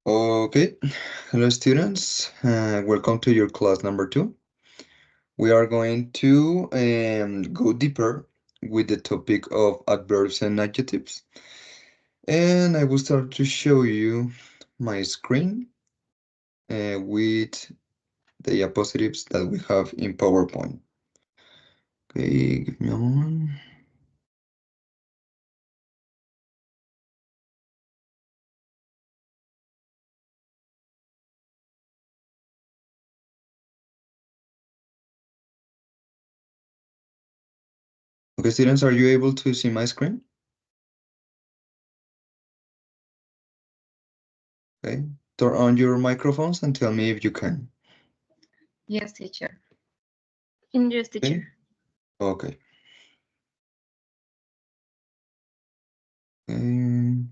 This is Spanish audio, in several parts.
Okay, hello students, welcome to your class number 2. We are going to go deeper with the topic of adverbs and adjectives. And I will start to show you my screen with the diapositives that we have in PowerPoint. Okay, give me a moment. Okay, students, are you able to see my screen? Okay, turn on your microphones and tell me if you can. Yes, teacher. Yes, Okay. teacher. Okay. Um,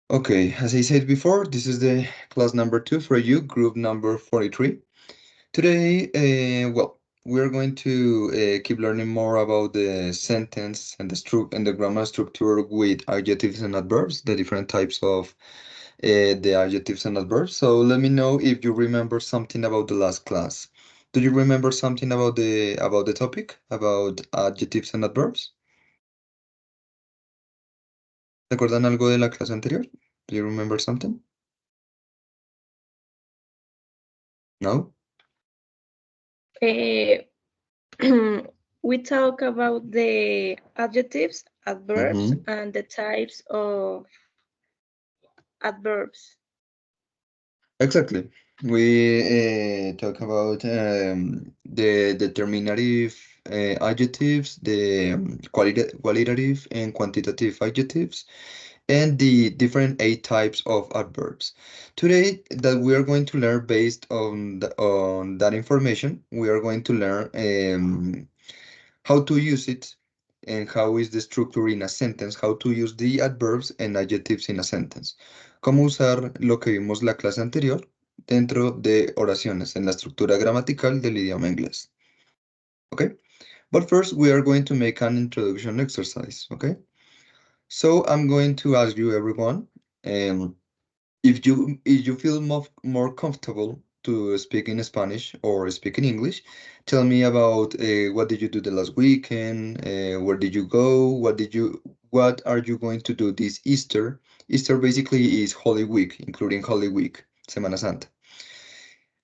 Okay, as I said before, this is the class number 2 for you, group number 43. Today, we're going to keep learning more about the sentence and the grammar structure with adjectives and adverbs, the different types of the adjectives and adverbs. So let me know if you remember something about the last class. Do you remember something about the topic, about adjectives and adverbs? ¿Recuerdan algo de la clase anterior? Do you remember something? No? Eh, we talk about the adjectives, adverbs, Mm-hmm. and the types of adverbs. Exactly. We talk about the determinative adjectives, the qualitative and quantitative adjectives, and the different 8 types of adverbs. Today, that we are going to learn based on that information, we are going to learn how to use it and how is the structure in a sentence, how to use the adverbs and adjectives in a sentence. Cómo usar lo que vimos la clase anterior dentro de oraciones en la estructura gramatical del idioma inglés. Okay? But first we are going to make an introduction exercise, okay? So I'm going to ask you everyone, um, if you feel more comfortable to speak in Spanish or speak in English, tell me about what did you do the last weekend, where did you go, what are you going to do this Easter? Easter basically is Holy Week, including Holy Week, Semana Santa.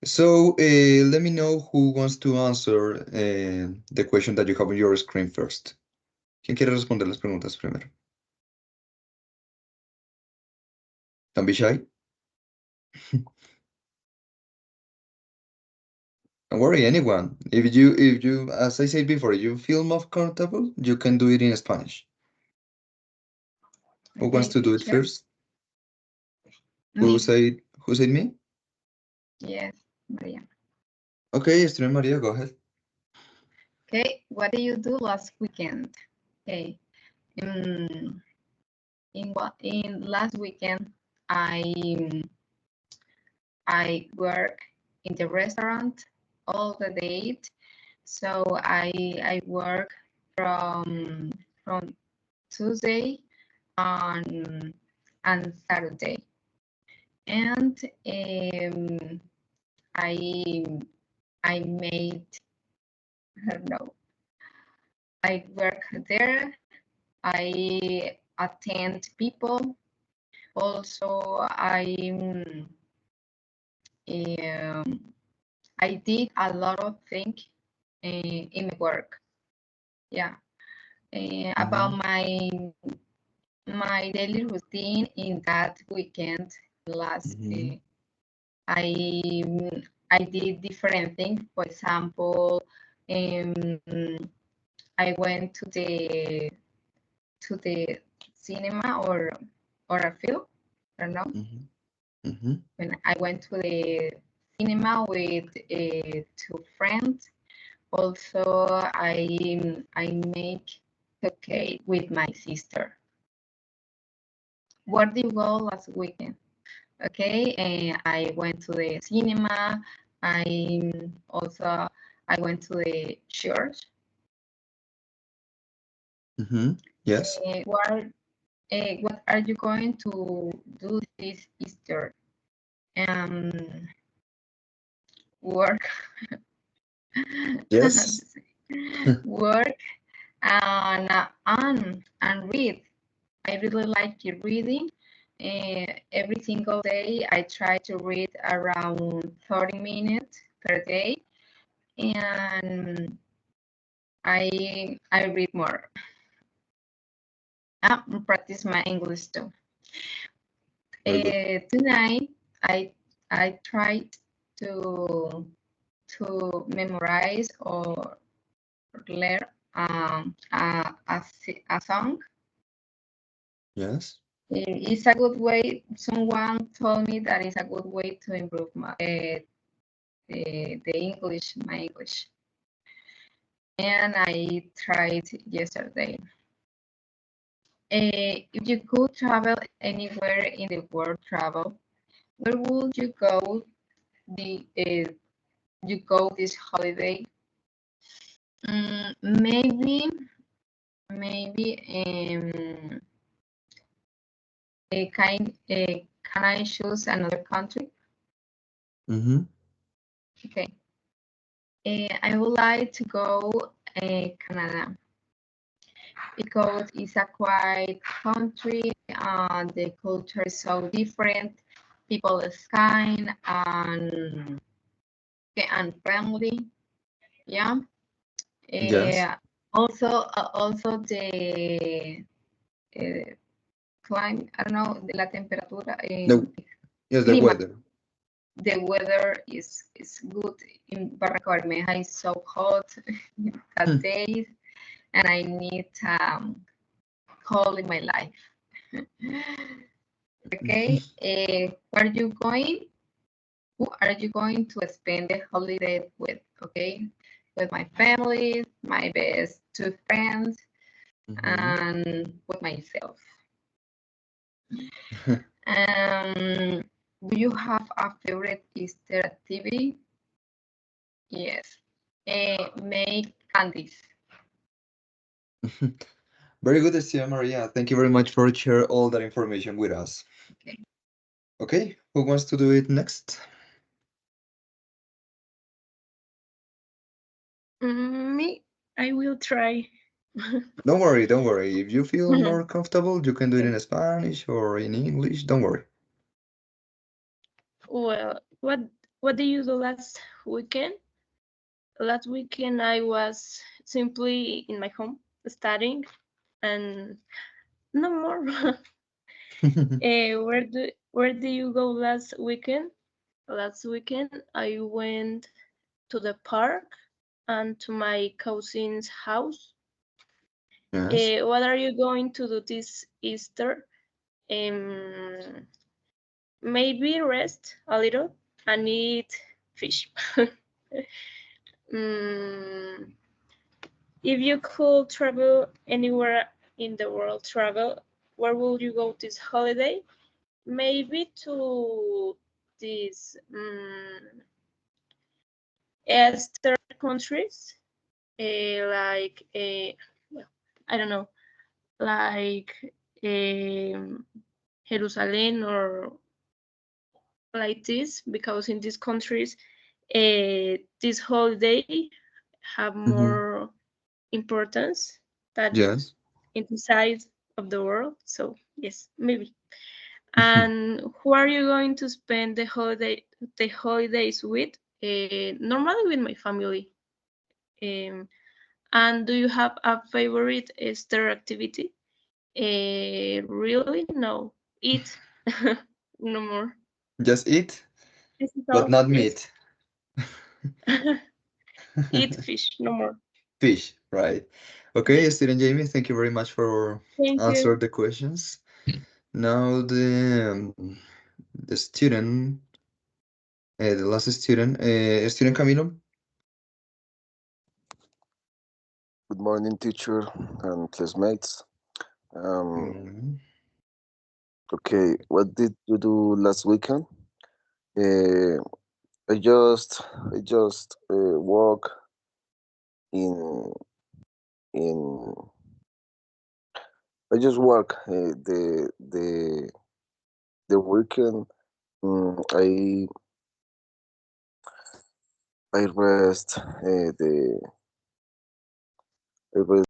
So let me know who wants to answer the question that you have on your screen first. ¿Quién quiere responder las preguntas primero? Don't be shy. Don't worry, anyone. If you, as I said before, you feel more comfortable, you can do it in Spanish. Who wants Okay, to do it teacher. first? Me. Who said me? Yes, Maria. Okay, Estrella Maria, go ahead. Okay, what did you do last weekend? Okay. In last weekend, I work in the restaurant all the day. So I work from Tuesday on Saturday, and I made, I don't know, I work there. I attend people. Also, I did a lot of things in my work. Yeah. About my daily routine in that weekend last I did different things. For example, I went to the cinema or a film. I don't know. When I went to the cinema with 2 friends. Also, I make cake with my sister. Where did you go last weekend? Okay, and I went to the cinema. I went to the church. Yes. what are you going to do this Easter? Work. Yes. Work and read. I really like reading. Every single day I try to read around 30 minutes per day, and I read more. Practice my English too. Tonight I tried to memorize or learn a song. Yes. It's a good way. Someone told me that it's a good way to improve my the English, my English. And I tried yesterday. If you could travel anywhere in the world, where would you go? You go this holiday? Maybe can I choose another country? Mm-hmm. Okay. I would like to go Canada because it's a quiet country and the culture is so different. People is kind and friendly. Yeah. Yes. Also the climate. I don't know la temperatura. No. Yes, the Clima. weather. The weather is good in Barranca Bermeja. It's so hot that days, and I need cold in my life. Okay, where are you going? Who are you going to spend the holiday with? Okay, with my family, my best two friends, and with myself. Do you have a favorite Easter activity? Yes, make candies. Very good, Estia Maria. Thank you very much for sharing all that information with us. Okay. Okay, who wants to do it next? Me, I will try. Don't worry, don't worry. If you feel more comfortable, you can do it in Spanish or in English. Don't worry. Well, what did you do last weekend? Last weekend I was simply in my home studying and no more. Where do you go last weekend? Last weekend I went to the park and to my cousin's house. Yes. What are you going to do this Easter? Maybe rest a little and eat fish. If you could travel anywhere in the world, where would you go this holiday? Maybe to these Eastern countries, like well, I don't know, like Jerusalem or like this, because in these countries, this holiday have more importance than Yes. in the side of the world. So yes, maybe. And who are you going to spend the holidays with? Normally with my family. And do you have a favorite Easter activity? Really? No. Eat. No more. Just eat, This is but all. not Yes. meat. Eat fish. No more. Fish, right? Okay, student Jamie, thank you very much for Thank answer you. the questions. Now the student, the last student, student Camilo. Good morning, teacher and classmates. Mm, Okay, what did you do last weekend? Uh, I just walk in in I just work the weekend. I rest I rest.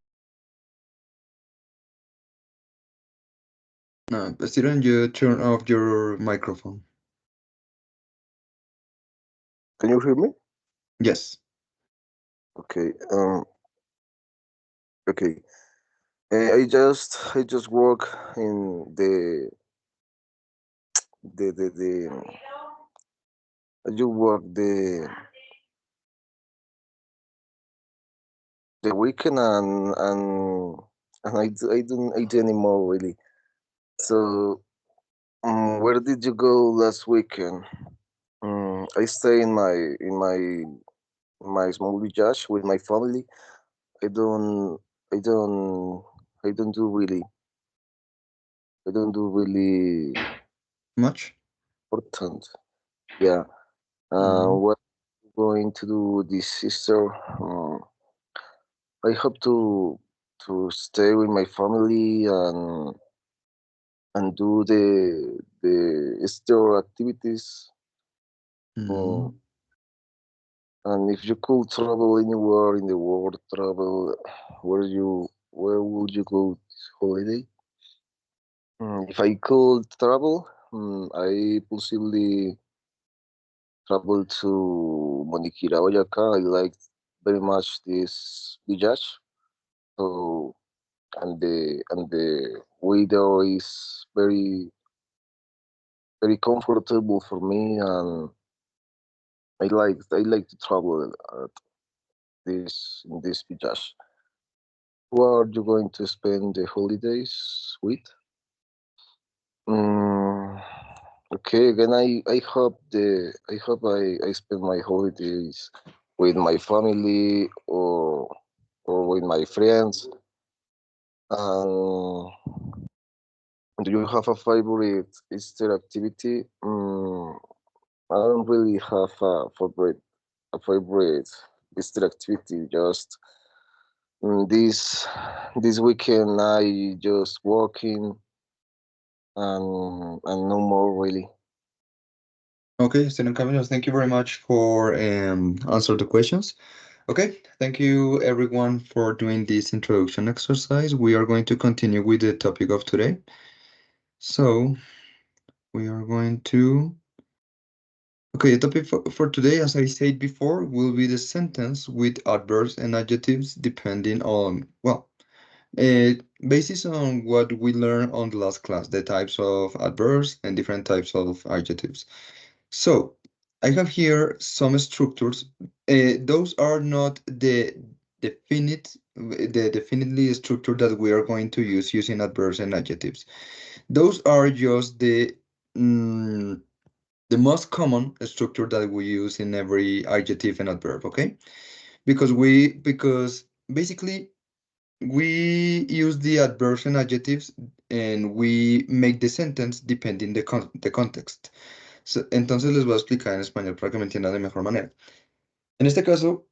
No, Steven, you turn off your microphone. Can you hear me? Yes. Okay. Okay. I just work in the I just work the weekend and I do anymore really. So where did you go last weekend? I stay in my small village with my family. I don't I don't I don't do really I don't do really Much? important. Yeah. What I'm going to do this Easter? I hope to stay with my family and do the Easter activities. Mm. And if you could travel anywhere in the world, travel where would you go this holiday? If I could travel, I possibly travel to Moniquira, Boyacá. I like very much this village. So and the weather is very comfortable for me, and I like to travel at this village. Who are you going to spend the holidays with? Mm, okay, again, I hope I spend my holidays with my family or with my friends. Um, do you have a favorite Easter activity? I don't really have a favorite Easter activity. Just this weekend, I just walking and no more really. Okay, Steven Caminos, thank you very much for answer the questions. Okay, thank you everyone for doing this introduction exercise. We are going to continue with the topic of today. So we are going to. Okay, the topic for today, as I said before, will be the sentence with adverbs and adjectives depending on, well, basis on what we learned on the last class, the types of adverbs and different types of adjectives. So I have here some structures. Those are not the definitely structure that we are going to use using adverbs and adjectives. Those are just mm, the most common structure that we use in every adjective and adverb, okay? Because basically we use the adverbs and adjectives and we make the sentence depending the context. Entonces les voy a explicar en español para que me entiendan de mejor manera. En este caso,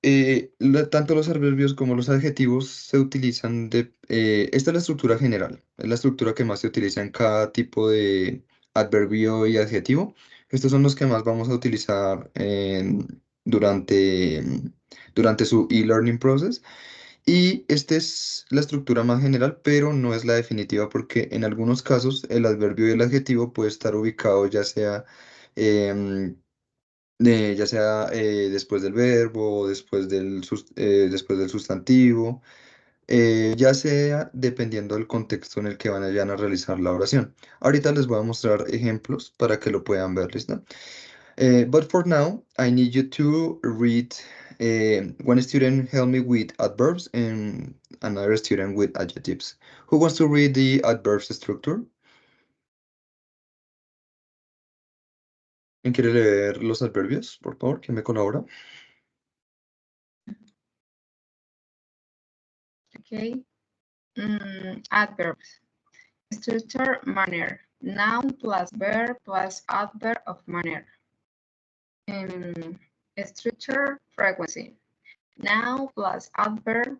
tanto los adverbios como los adjetivos se utilizan esta es la estructura general, es la estructura que más se utiliza en cada tipo de adverbio y adjetivo. Estos son los que más vamos a utilizar durante su e-learning process. Y esta es la estructura más general, pero no es la definitiva porque en algunos casos el adverbio y el adjetivo puede estar ubicado em, después del verbo, después del sustantivo, ya sea dependiendo del contexto en el que vayan a realizar la oración. Ahorita les voy a mostrar ejemplos para que lo puedan ver, ¿listo? But for now, I need you to read one student help me with adverbs and another student with adjectives. Who wants to read the adverbs structure? ¿Quién quiere leer los adverbios? Por favor, ¿quién me colabora? Okay. Adverbs. Structure, manner. Noun plus verb plus adverb of manner. Structure, frequency. Noun plus adverb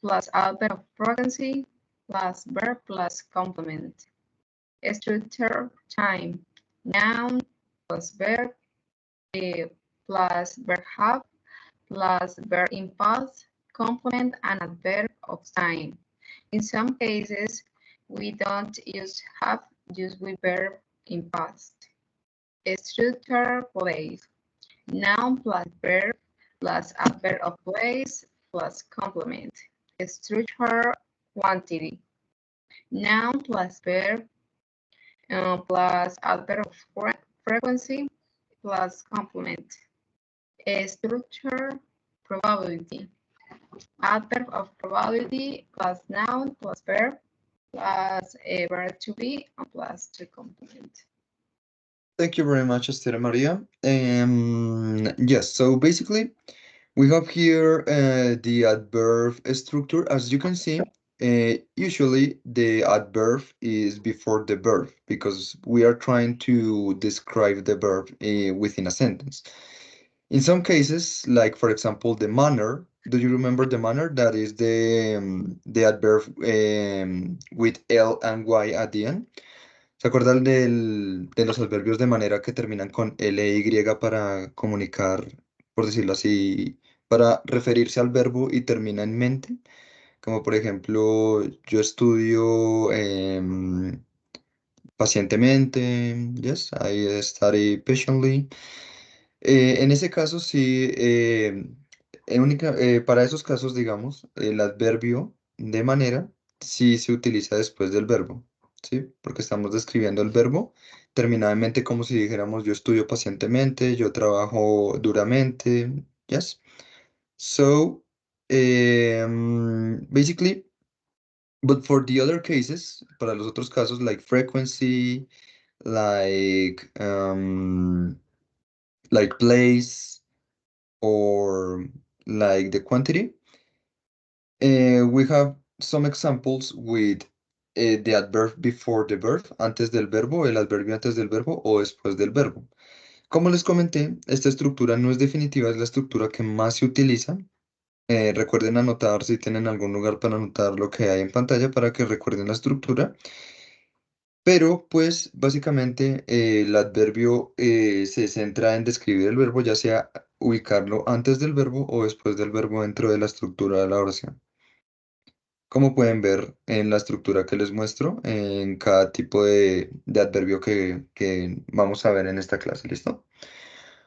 plus adverb of frequency plus verb plus complement. Structure time, noun plus verb plus verb have plus verb in past, complement and adverb of time. In some cases, we don't use have, use with verb in past. Structure place, noun plus verb plus adverb of place plus complement. Structure quantity, noun plus verb plus adverb of frequency plus complement. Structure probability, adverb of probability plus noun plus verb plus a verb to be and plus to complement. Thank you very much, Esther Maria. Yes, so basically we have here the adverb structure. As you can see, usually the adverb is before the verb because we are trying to describe the verb within a sentence. In some cases, like for example, the manner, do you remember the manner? That is the adverb with L and Y at the end. ¿Se acuerdan de los adverbios de manera que terminan con L e Y para comunicar, por decirlo así, para referirse al verbo y termina en mente? Como por ejemplo, yo estudio pacientemente, yes, I study patiently. En ese caso, sí, para esos casos, digamos, el adverbio de manera sí se utiliza después del verbo, ¿sí? Porque estamos describiendo el verbo terminadamente como si dijéramos yo estudio pacientemente, yo trabajo duramente, yes. So, basically, but for the other cases, para los otros casos, like frequency, like place, or like the quantity, we have some examples with the adverb before the verb, antes del verbo, el adverbio antes del verbo o después del verbo. Como les comenté, esta estructura no es definitiva, es la estructura que más se utiliza. Recuerden anotar si tienen algún lugar para anotar lo que hay en pantalla para que recuerden la estructura. Pero pues básicamente el adverbio se centra en describir el verbo, ya sea ubicarlo antes del verbo o después del verbo dentro de la estructura de la oración. Como pueden ver en la estructura que les muestro, en cada tipo de adverbio que vamos a ver en esta clase, ¿listo?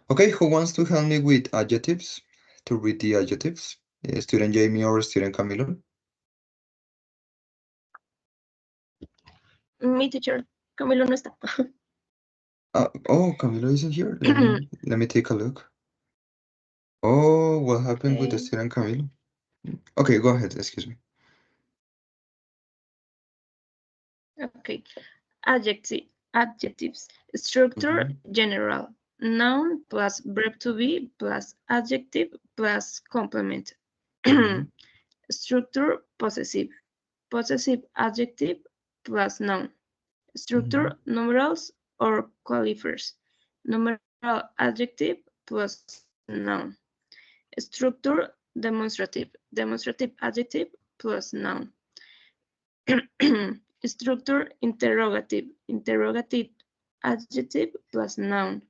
Okay, who wants to help me with adjectives? To read the adjectives? Student Jamie or student Camilo? Mi teacher, Camilo no está. Oh, Camilo isn't here. Let me take a look. Oh, what happened with the Okay. student Camilo? Okay, go ahead, excuse me. Okay. Adjectives. Structure general. Noun plus verb to be plus adjective plus complement. Structure possessive. Possessive adjective plus noun. Structure numerals or qualifiers. Numeral adjective plus noun. Structure demonstrative. Demonstrative adjective plus noun. Structure interrogative. Interrogative adjective plus noun.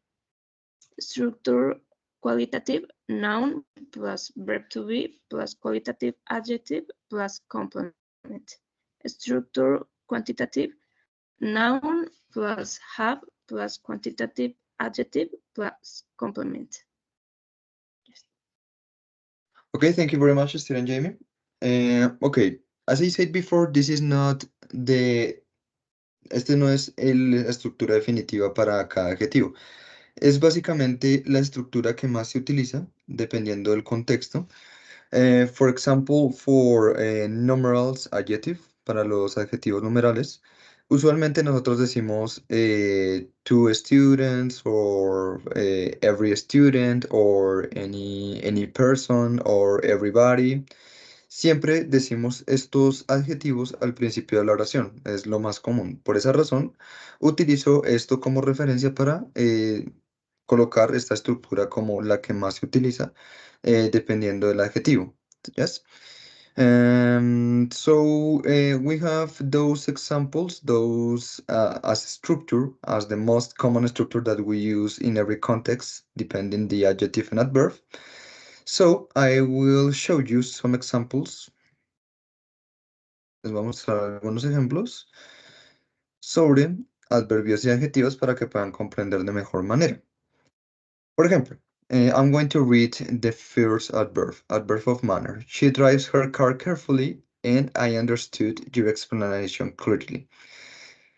Structure qualitative, noun plus verb to be plus qualitative adjective plus complement. Structure quantitative, noun plus have plus quantitative adjective plus complement. Yes. Okay, thank you very much, student Jamie. Okay, as I said before, this is not este no es la estructura definitiva para cada adjetivo. Es básicamente la estructura que más se utiliza dependiendo del contexto. For example, for numerals adjective, para los adjetivos numerales, usualmente nosotros decimos two students or every student or any person or everybody. Siempre decimos estos adjetivos al principio de la oración, es lo más común. Por esa razón, utilizo esto como referencia para colocar esta estructura como la que más se utiliza dependiendo del adjetivo. Yes. So we have those examples, those as structure, as the most common structure that we use in every context, depending the adjective and adverb. So I will show you some examples. Les voy a mostrar algunos ejemplos sobre adverbios y adjetivos para que puedan comprender de mejor manera. Por ejemplo, I'm going to read the first adverb of manner. She drives her car carefully and I understood your explanation clearly.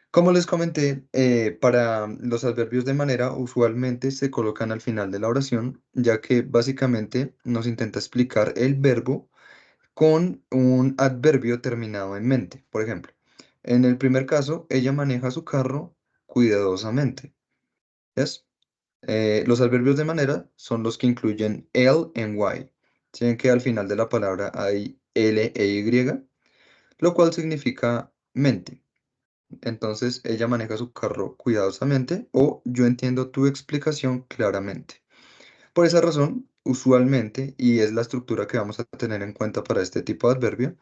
Como les comenté, para los adverbios de manera usualmente se colocan al final de la oración, ya que básicamente nos intenta explicar el verbo con un adverbio terminado en mente. Por ejemplo, en el primer caso, ella maneja su carro cuidadosamente. ¿Yes? Los adverbios de manera son los que incluyen el en y. Tienen que al final de la palabra hay l e y, lo cual significa mente. Entonces, ella maneja su carro cuidadosamente o yo entiendo tu explicación claramente. Por esa razón, usualmente, y es la estructura que vamos a tener en cuenta para este tipo de adverbio,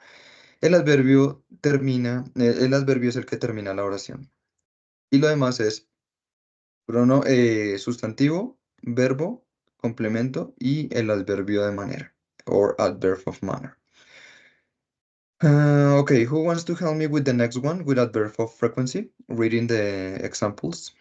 el adverbio el adverbio es el que termina la oración. Y lo demás es sustantivo, verbo, complemento y el adverbio de manera, or adverb of manner. Okay, who wants to help me with the next one with adverb of frequency? Reading the examples.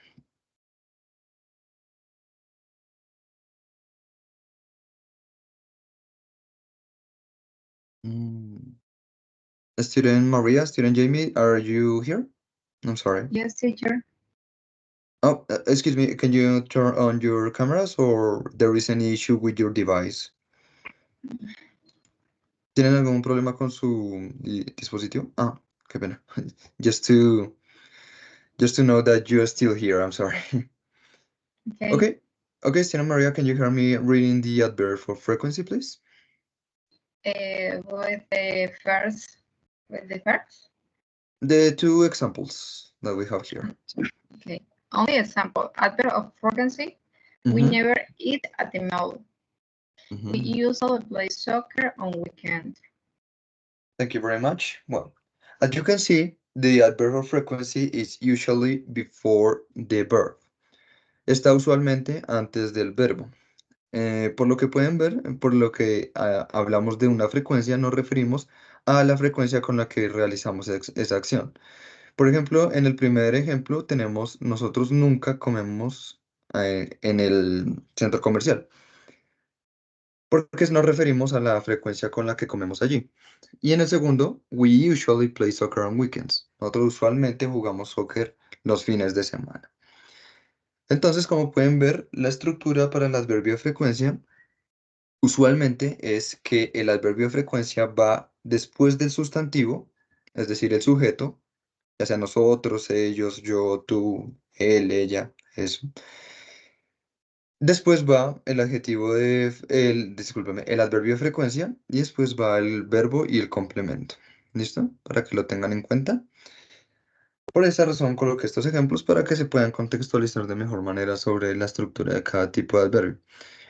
Student Maria, student Jamie, are you here? I'm sorry. Yes, teacher. Oh, excuse me, can you turn on your cameras or there is any issue with your device? ¿Tienen algún problema con su dispositivo? Ah, qué pena. Just to know that you are still here, I'm sorry. Okay. Okay, Stina Maria, can you hear me reading the adverb for frequency, please? With the first. The two examples that we have here. Okay. Only example. Adverb of frequency. We never eat at the mall. We usually play soccer on weekend. Thank you very much. Well, as you can see, the adverb of frequency is usually before the verb. Está usualmente antes del verbo. Por lo que pueden ver, por lo que hablamos de una frecuencia, nos referimos a la frecuencia con la que realizamos esa acción. Por ejemplo, en el primer ejemplo tenemos nosotros nunca comemos en el centro comercial, porque nos referimos a la frecuencia con la que comemos allí. Y en el segundo, we usually play soccer on weekends. Nosotros usualmente jugamos soccer los fines de semana. Entonces, como pueden ver, la estructura para el adverbio de frecuencia usualmente es que el adverbio de frecuencia va después del sustantivo, es decir, el sujeto, ya sea nosotros, ellos, yo, tú, él, ella, eso. Después va el discúlpeme, el adverbio de frecuencia y después va el verbo y el complemento. ¿Listo? Para que lo tengan en cuenta. Por esa razón coloqué estos ejemplos para que se puedan contextualizar de mejor manera sobre la estructura de cada tipo de adverbio.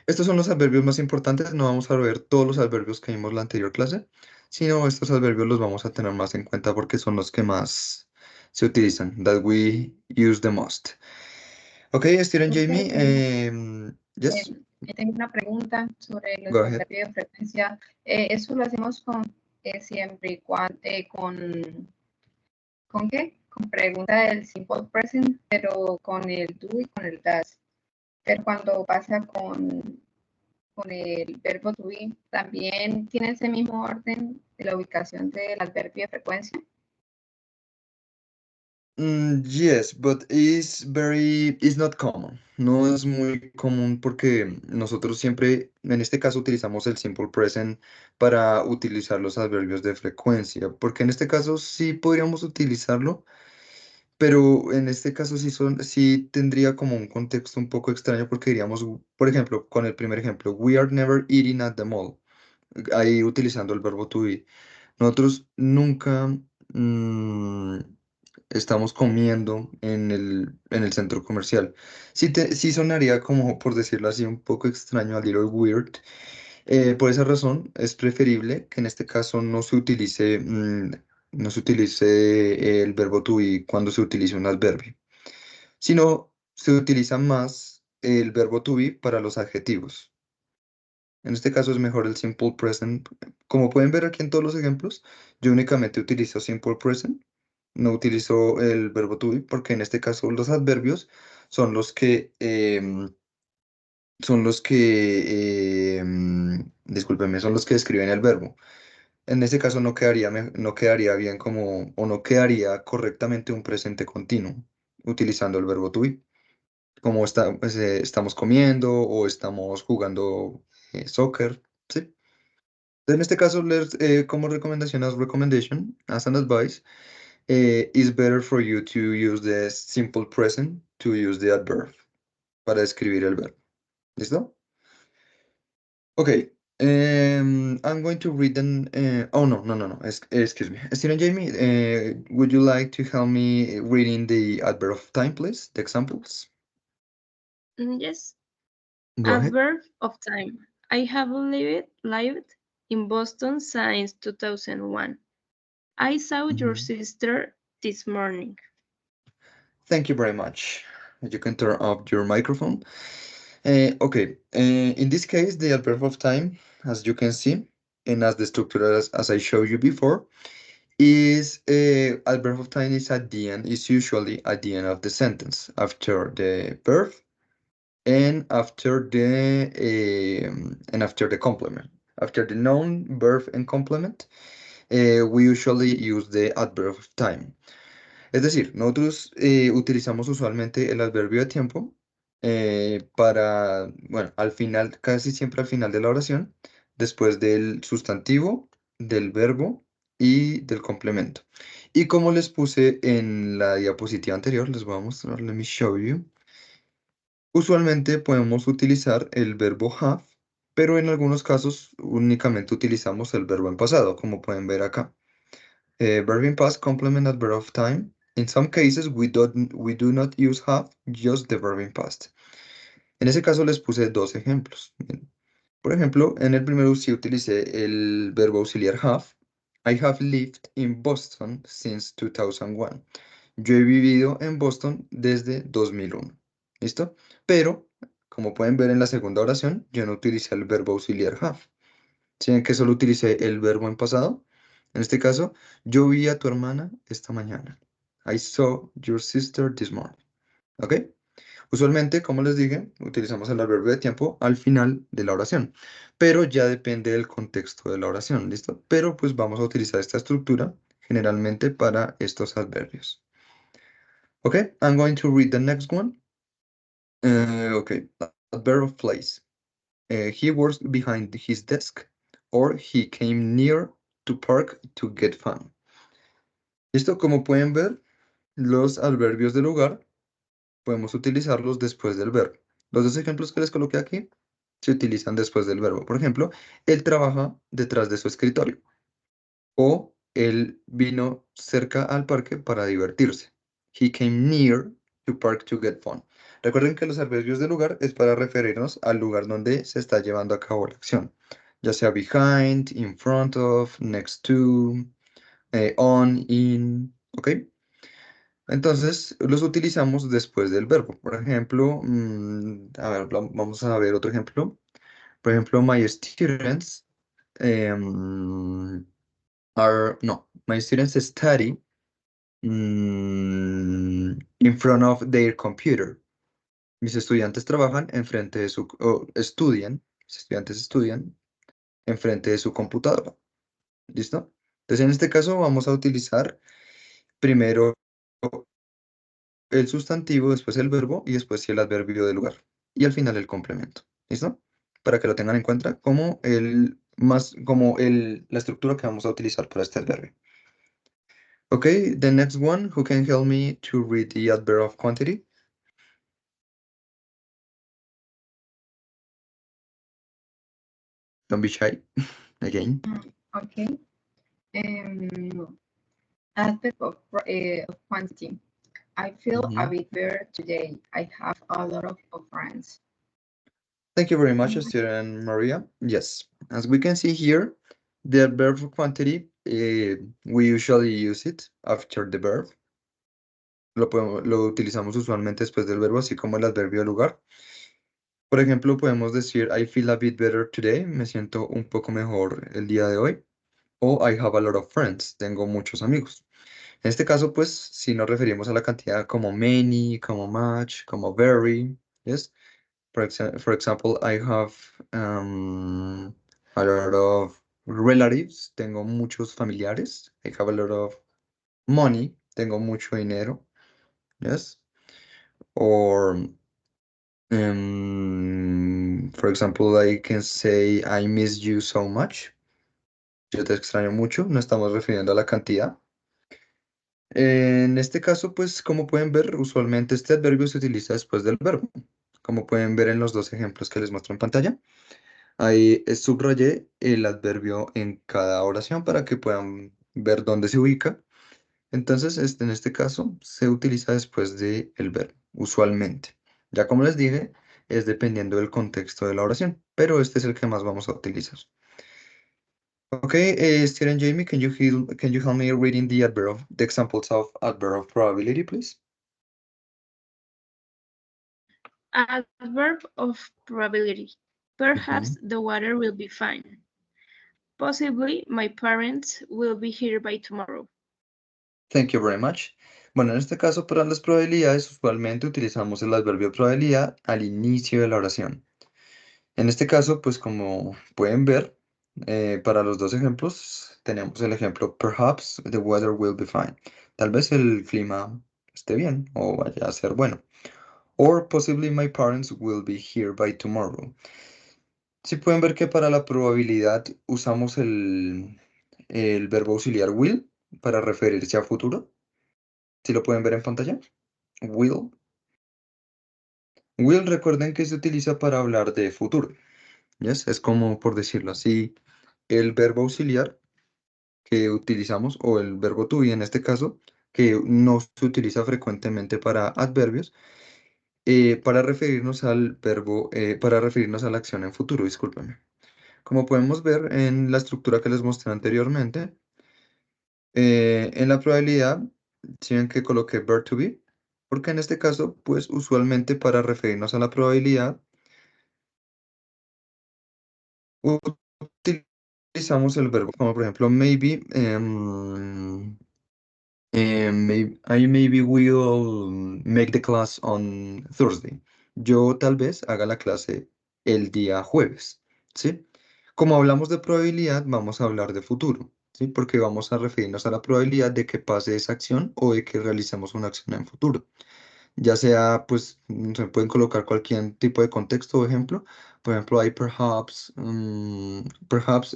Estos son los adverbios más importantes, no vamos a ver todos los adverbios que vimos en la anterior clase, sino estos adverbios los vamos a tener más en cuenta porque son los que más se utilizan, that we use the most. Okay, student Jamie, yes. Tengo una pregunta sobre los Go ahead. adverbios de frecuencia. Eso lo hacemos siempre y cuando ¿con qué? Con pregunta del simple present, pero con el do y con el does. Pero cuando pasa con el verbo to be, ¿también tiene ese mismo orden de la ubicación del adverbio de frecuencia? Yes, but it's not common. No es muy común porque nosotros siempre, en este caso, utilizamos el simple present para utilizar los adverbios de frecuencia, porque en este caso sí podríamos utilizarlo, pero en este caso sí tendría como un contexto un poco extraño porque diríamos, por ejemplo, con el primer ejemplo, we are never eating at the mall, ahí utilizando el verbo to be. Nosotros nunca estamos comiendo en el centro comercial. Sí sonaría como, por decirlo así, un poco extraño, a little weird. Por esa razón, es preferible que en este caso no se utilice, no se utilice el verbo to be cuando se utiliza un adverbio, sino se utiliza más el verbo to be para los adjetivos. En este caso es mejor el simple present. Como pueden ver aquí en todos los ejemplos, yo únicamente utilizo simple present, no utilizo el verbo to be, porque en este caso los adverbios son los que, discúlpenme, son los que describen el verbo. En ese caso no quedaría, no quedaría bien como, o no quedaría correctamente un presente continuo utilizando el verbo to be, como pues, estamos comiendo o estamos jugando soccer, ¿sí? En este caso, como recomendación, as an advice, it's better for you to use the simple present to use the adverb para describir el verbo. ¿Listo? Okay. I'm going to read them. Oh, no. Excuse me. Student Jamie, would you like to help me reading the adverb of time, please? The examples? Yes. Go ahead. Adverb of time. I have lived in Boston since 2001. I saw your sister this morning. Thank you very much. You can turn off your microphone. Okay, in this case, the adverb of time, as you can see, and as the structure as I showed you before, is adverb of time is at the end, is usually at the end of the sentence, after the verb and after the complement. After the noun, verb, and complement, we usually use the adverb of time. Es decir, nosotros utilizamos usualmente el adverbio de tiempo para, bueno, al final, casi siempre al final de la oración, después del sustantivo, del verbo y del complemento. Y como les puse en la diapositiva anterior, les voy a mostrar, let me show you. Usualmente podemos utilizar el verbo have, pero en algunos casos únicamente utilizamos el verbo en pasado, como pueden ver acá. Verb in past complement adverb of time. In some cases, we do not use have, just the verb in past. En ese caso les puse dos ejemplos. Por ejemplo, en el primero sí utilicé el verbo auxiliar have. I have lived in Boston since 2001. Yo he vivido en Boston desde 2001. ¿Listo? Pero, como pueden ver en la segunda oración, yo no utilicé el verbo auxiliar have, sino que solo utilicé el verbo en pasado. En este caso, yo vi a tu hermana esta mañana. I saw your sister this morning. ¿Ok? Usualmente, como les dije, utilizamos el adverbio de tiempo al final de la oración, pero ya depende del contexto de la oración, ¿listo? Pero pues vamos a utilizar esta estructura generalmente para estos adverbios. ¿Ok? I'm going to read the next one. Okay, adverb of place. He works behind his desk, or he came near to park to get fun. ¿Listo? Como pueden ver, los adverbios de lugar podemos utilizarlos después del verbo. Los dos ejemplos que les coloqué aquí se utilizan después del verbo. Por ejemplo, él trabaja detrás de su escritorio o él vino cerca al parque para divertirse. He came near to park to get fun. Recuerden que los adverbios de lugar es para referirnos al lugar donde se está llevando a cabo la acción, ya sea behind, in front of, next to, on, in, ¿ok? Entonces, los utilizamos después del verbo. Por ejemplo, a ver, vamos a ver otro ejemplo. Por ejemplo, my students my students study in front of their computer. Mis estudiantes trabajan enfrente de su, o estudian, mis estudiantes estudian enfrente de su computadora. ¿Listo? Entonces, en este caso vamos a utilizar primero el sustantivo, después el verbo y después sí el adverbio del lugar. Y al final el complemento. ¿Listo? Para que lo tengan en cuenta como la estructura que vamos a utilizar para este adverbio. Okay, the next one, who can help me to read the adverb of quantity? Don't be shy. Again. Okay. Adverb of quantity. I feel a bit better today. I have a lot of friends. Thank you very much, student Maria. Yes, as we can see here, the verb quantity, we usually use it after the verb. Lo utilizamos usualmente después del verbo, así como el adverbio lugar. Por ejemplo, podemos decir, I feel a bit better today. Me siento un poco mejor el día de hoy. O I have a lot of friends. Tengo muchos amigos. En este caso, pues, si nos referimos a la cantidad como many, como much, como very, yes. For example, I have a lot of relatives. Tengo muchos familiares. I have a lot of money. Tengo mucho dinero. Yes. Or, for example, I can say I miss you so much. Yo te extraño mucho. No estamos refiriendo a la cantidad. En este caso, pues, como pueden ver, usualmente este adverbio se utiliza después del verbo. Como pueden ver en los dos ejemplos que les muestro en pantalla. Ahí subrayé el adverbio en cada oración para que puedan ver dónde se ubica. Entonces, en este caso, se utiliza después del verbo, usualmente. Ya como les dije, es dependiendo del contexto de la oración, pero este es el que más vamos a utilizar. Okay, student Jamie, can you help me reading the examples of adverb of probability, please? Adverb of probability. Perhaps the weather will be fine. Possibly my parents will be here by tomorrow. Thank you very much. Bueno, en este caso, para las probabilidades, usualmente utilizamos el adverbio probabilidad al inicio de la oración. En este caso, pues como pueden ver, para los dos ejemplos, tenemos el ejemplo perhaps the weather will be fine. Tal vez el clima esté bien o vaya a ser bueno. Or possibly my parents will be here by tomorrow. Si pueden ver que para la probabilidad usamos el verbo auxiliar will para referirse a futuro. Si lo pueden ver en pantalla. Will. Will, recuerden que se utiliza para hablar de futuro. ¿Yes? Es como, por decirlo así, el verbo auxiliar que utilizamos, o el verbo to be en este caso, que no se utiliza frecuentemente para adverbios, para referirnos al verbo, para referirnos a la acción en futuro, discúlpenme. Como podemos ver en la estructura que les mostré anteriormente, en la probabilidad, si ven que coloqué verb to be, porque en este caso, pues usualmente para referirnos a la probabilidad, utilizamos el verbo, como por ejemplo, maybe, I maybe will make the class on Thursday. Yo tal vez haga la clase el día jueves, ¿sí? Como hablamos de probabilidad, vamos a hablar de futuro, ¿sí? Porque vamos a referirnos a la probabilidad de que pase esa acción o de que realicemos una acción en futuro. Ya sea, pues, se pueden colocar cualquier tipo de contexto o ejemplo. Por ejemplo, perhaps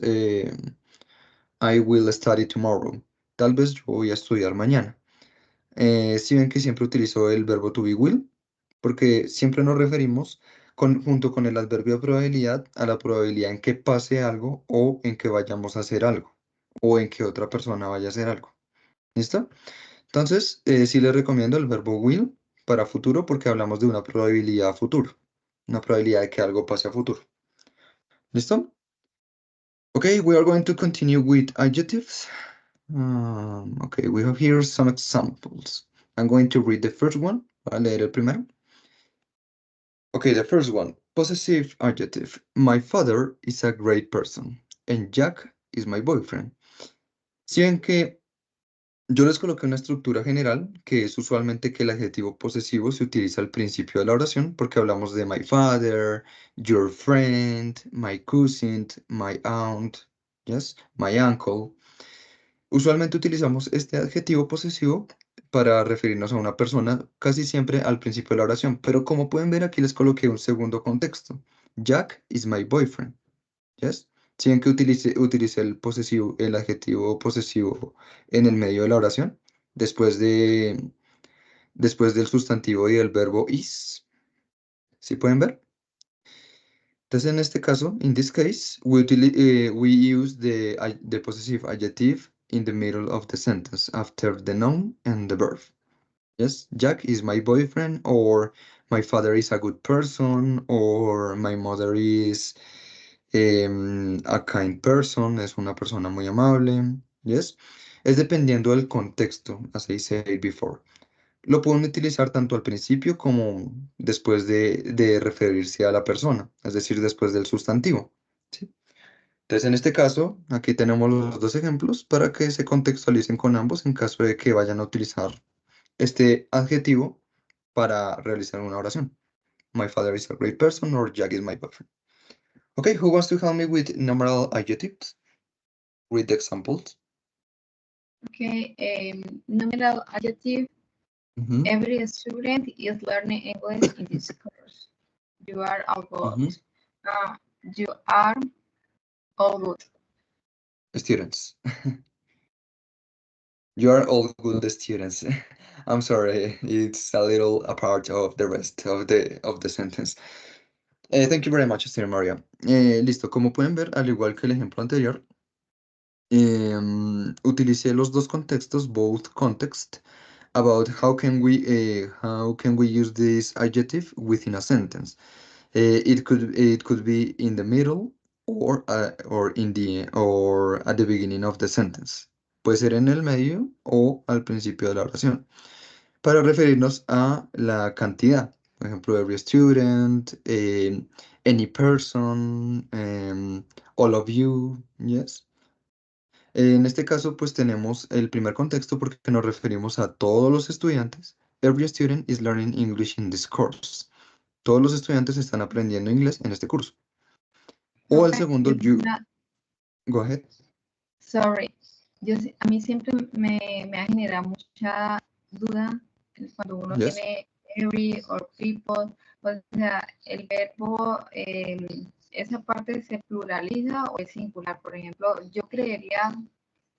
I will study tomorrow. Tal vez yo voy a estudiar mañana. Si ven que siempre utilizo el verbo to be will, porque siempre nos referimos junto con el adverbio de probabilidad a la probabilidad en que pase algo o en que vayamos a hacer algo o en que otra persona vaya a hacer algo. ¿Listo? Entonces, sí les recomiendo el verbo will para futuro porque hablamos de una probabilidad a futuro, una probabilidad de que algo pase a futuro. ¿Listo? Okay, we are going to continue with adjectives. Okay, we have here some examples. I'm going to read the first one. Voy a leer el primero. Okay, the first one. Possessive adjective. My father is a great person. And Jack is my boyfriend. Si ven que yo les coloqué una estructura general, que es usualmente que el adjetivo posesivo se utiliza al principio de la oración, porque hablamos de my father, your friend, my cousin, my aunt, yes, my uncle. Usualmente utilizamos este adjetivo posesivo para referirnos a una persona casi siempre al principio de la oración, pero como pueden ver aquí les coloqué un segundo contexto. Jack is my boyfriend. Yes. Si ven que utilicé el adjetivo posesivo en el medio de la oración, después del sustantivo y del verbo is. ¿Sí pueden ver? Entonces, en este caso, in this case, we use the possessive adjective in the middle of the sentence after the noun and the verb. Yes, Jack is my boyfriend, or my father is a good person, or my mother is a kind person, es una persona muy amable. Yes, es dependiendo del contexto, as I said before. Lo pueden utilizar tanto al principio como después de referirse a la persona, es decir, después del sustantivo. ¿Sí? Entonces, en este caso, aquí tenemos los dos ejemplos para que se contextualicen con ambos en caso de que vayan a utilizar este adjetivo para realizar una oración. My father is a great person, or Jack is my boyfriend. Okay, who wants to help me with numeral adjectives? Read the examples. Okay, numeral adjective. Mhm, Every student is learning English in this course. You are all good. You are all good. Students. You are all good students. I'm sorry, it's a little apart of the rest of the sentence. Thank you very much, Esther Maria. Listo, como pueden ver, al igual que el ejemplo anterior, utilicé los dos contextos, both context, about how can we use this adjective within a sentence. It could be in the middle or at the beginning of the sentence. Puede ser en el medio o al principio de la oración. Para referirnos a la cantidad. Por ejemplo, every student, any person, all of you, yes. En este caso, pues tenemos el primer contexto porque nos referimos a todos los estudiantes. Every student is learning English in this course. Todos los estudiantes están aprendiendo inglés en este curso. O el segundo, you. Go ahead. Sorry. A mí siempre me ha generado mucha duda cuando uno tiene every or people. O sea, el verbo, esa parte se pluraliza o es singular. Por ejemplo, yo creería,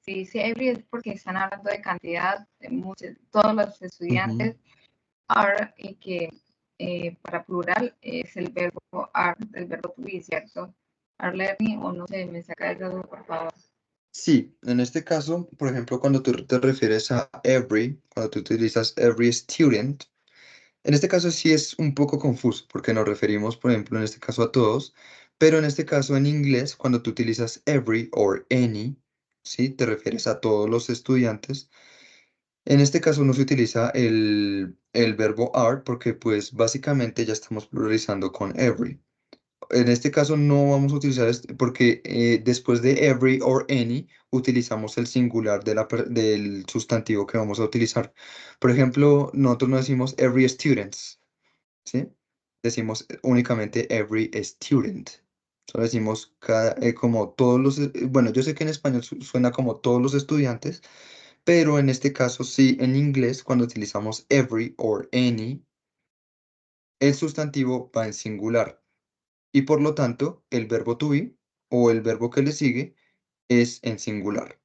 si dice every es porque están hablando de cantidad, de todos los estudiantes, are, y que para plural es el verbo are, el verbo to be, ¿cierto? Are learning, o no sé, me saca de duda, por favor. Sí, en este caso, por ejemplo, cuando tú te refieres a every, cuando tú utilizas every student, en este caso sí es un poco confuso porque nos referimos, por ejemplo, en este caso a todos, pero en este caso en inglés, cuando tú utilizas every or any, ¿sí? Te refieres a todos los estudiantes. En este caso no se utiliza el verbo are porque pues básicamente ya estamos pluralizando con every. En este caso no vamos a utilizar porque después de every or any utilizamos el singular del sustantivo que vamos a utilizar. Por ejemplo, nosotros no decimos every students, ¿sí? Decimos únicamente every student. Solo decimos como todos los, bueno, yo sé que en español suena como todos los estudiantes, pero en este caso sí, en inglés, cuando utilizamos every or any, el sustantivo va en singular. Y por lo tanto, el verbo to be o el verbo que le sigue es en singular.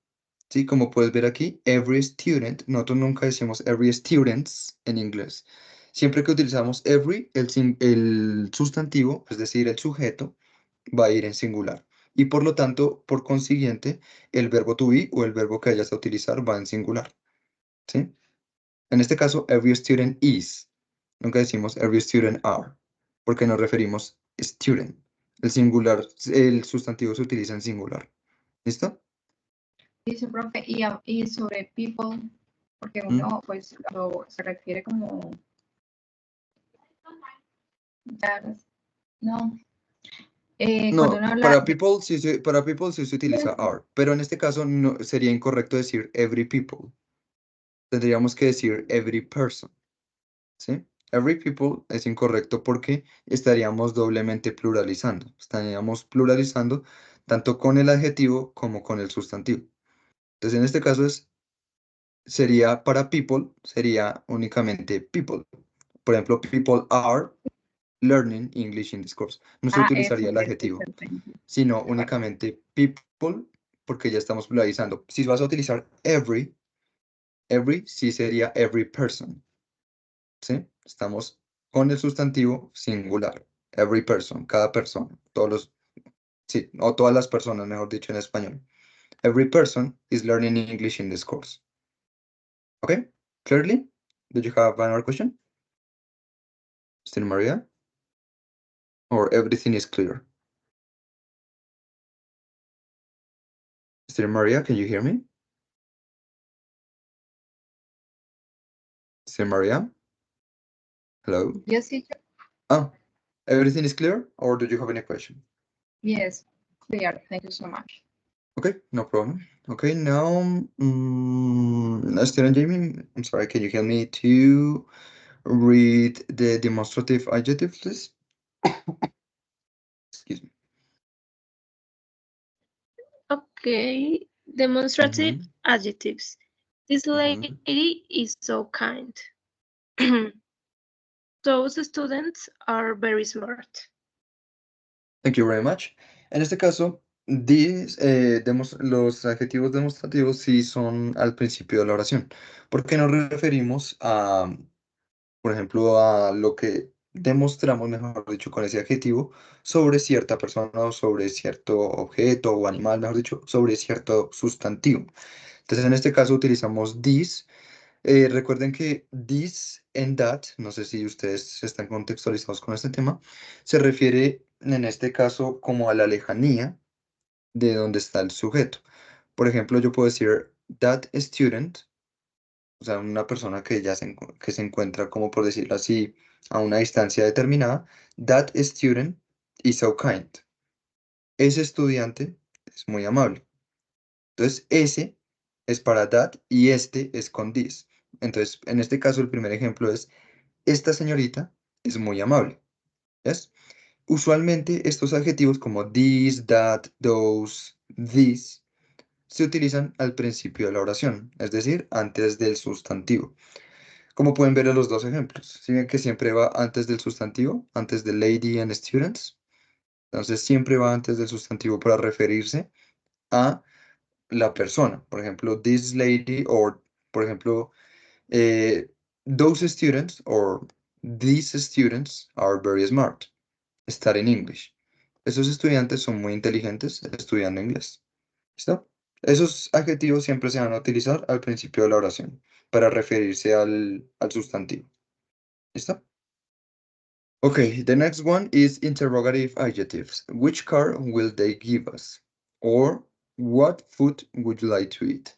¿Sí? Como puedes ver aquí, every student, nosotros nunca decimos every students en inglés. Siempre que utilizamos every, el sustantivo, es decir, el sujeto, va a ir en singular. Y por lo tanto, por consiguiente, el verbo to be o el verbo que vayas a utilizar va en singular. ¿Sí? En este caso, every student is. Nunca decimos every student are, porque nos referimos student. El singular, el sustantivo se utiliza en singular. ¿Listo? Dice, profe, y sobre people, porque uno, pues, cuando se refiere como... No. Cuando uno habla... para people sí se utiliza are, pero en este caso no, sería incorrecto decir every people. Tendríamos que decir every person. ¿Sí? Every people es incorrecto porque estaríamos doblemente pluralizando. Estaríamos pluralizando tanto con el adjetivo como con el sustantivo. Entonces, en este caso sería para people, sería únicamente people. Por ejemplo, people are learning English in this course. No se utilizaría el adjetivo, sino únicamente people, porque ya estamos pluralizando. Si vas a utilizar every sí sería every person. ¿Sí? Estamos con el sustantivo singular. Every person, cada persona, sí, o todas las personas, mejor dicho en español. Every person is learning English in this course. Okay? Clearly? Do you have another question? Still Maria? Or everything is clear? Still Maria, can you hear me? Still Maria? Hello? Yes, teacher. Oh, everything is clear? Or do you have any question? Yes, clear. Thank you so much. Okay, no problem. Okay, now, student Jamie, I'm sorry, can you help me to read the demonstrative adjectives, please? Excuse me. Okay, demonstrative adjectives. This lady is so kind. Those students are very smart. Thank you very much. En este caso, los adjetivos demostrativos sí son al principio de la oración, porque nos referimos a, por ejemplo, a lo que demostramos, mejor dicho, con ese adjetivo sobre cierta persona o sobre cierto objeto o animal, mejor dicho, sobre cierto sustantivo. Entonces, en este caso utilizamos this. Recuerden que this and that, no sé si ustedes están contextualizados con este tema, se refiere en este caso como a la lejanía de donde está el sujeto. Por ejemplo, yo puedo decir that student, o sea, una persona que ya que se encuentra, como por decirlo así, a una distancia determinada. That student is so kind. Ese estudiante es muy amable. Entonces, ese es para that y este es con this. Entonces, en este caso, el primer ejemplo es, esta señorita es muy amable. ¿Ves? Usualmente estos adjetivos como this, that, those, this, se utilizan al principio de la oración, es decir, antes del sustantivo. Como pueden ver en los dos ejemplos, si ven que siempre va antes del sustantivo, antes de lady and students, entonces siempre va antes del sustantivo para referirse a la persona. Por ejemplo, this lady, o por ejemplo, those students or these students are very smart. Studying English. Esos estudiantes son muy inteligentes estudiando inglés. ¿Listo? Esos adjetivos siempre se van a utilizar al principio de la oración para referirse al sustantivo. ¿Listo? Okay, the next one is interrogative adjectives. Which car will they give us? Or what food would you like to eat?